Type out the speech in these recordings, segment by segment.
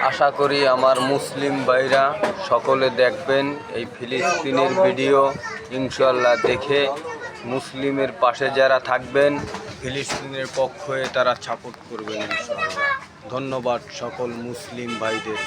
আশা করি আমার মুসলিম ভাইরা সকলে দেখবেন এই ফিলিস্তিনের ভিডিও। ইনশাআল্লাহ দেখে মুসলিমের পাশে যারা থাকবেন, ফিলিস্তিনের পক্ষ হয়ে তারা সাপোর্ট করবেন ইনশাআল্লাহ। ধন্যবাদ সকল মুসলিম ভাইদের।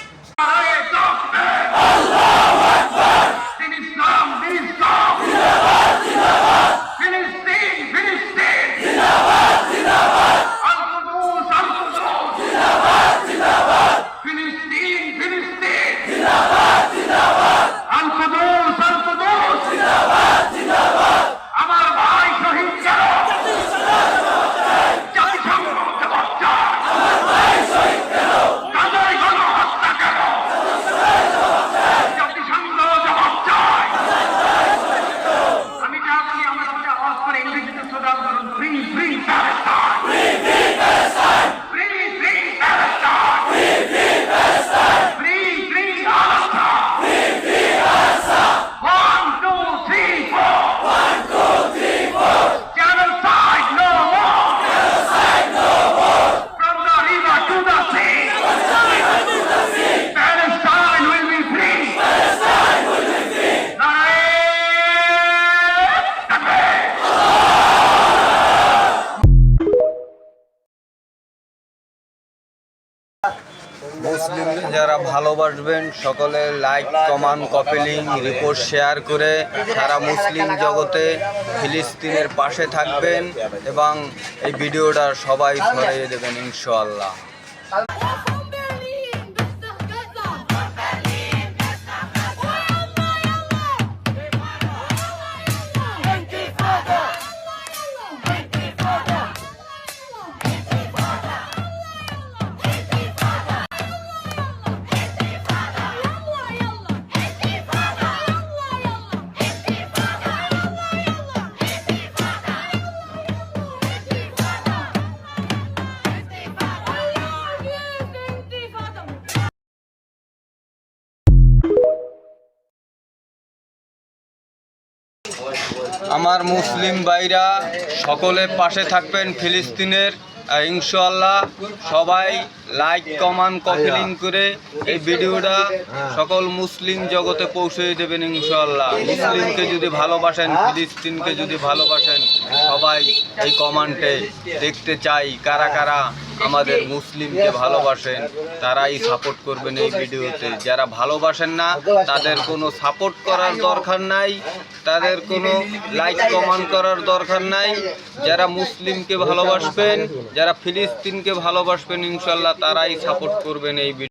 মুসলিম যারা ভালোবাসবেন সকলে like, comment, copy link, report share করে সারা মুসলিম জগতে ফিলিস্তিনের পাশে থাকবেন এবং এই ভিডিওটা সবাই ছড়িয়ে দেবেন ইনশাআল্লাহ। আমার মুসলিম ভাইরা সকলে পাশে থাকবেন ফিলিস্তিনের ইনশাআল্লাহ। সবাই লাইক, কমেন্ট, কপি লিঙ্ক করে এই ভিডিওটা সকল মুসলিম জগতে পৌঁছে দেবেন ইনশাআল্লাহ। মুসলিমকে যদি ভালোবাসেন, ফিলিস্তিনকে যদি ভালোবাসেন, সবাই এই কমেন্টে দেখতে চাই কারা কারা আমাদের মুসলিমকে ভালোবাসেন, তারাই সাপোর্ট করবেন এই ভিডিওতে। যারা ভালোবাসেন না তাদের কোনো সাপোর্ট করার দরকার নাই, তাদের কোনো লাইক কমেন্ট করার দরকার নাই। যারা মুসলিমকে ভালোবাসবেন, যারা ফিলিস্তিনকে ভালোবাসবেন ইনশাআল্লাহ তারাই সাপোর্ট করবেন এই ভিডিও।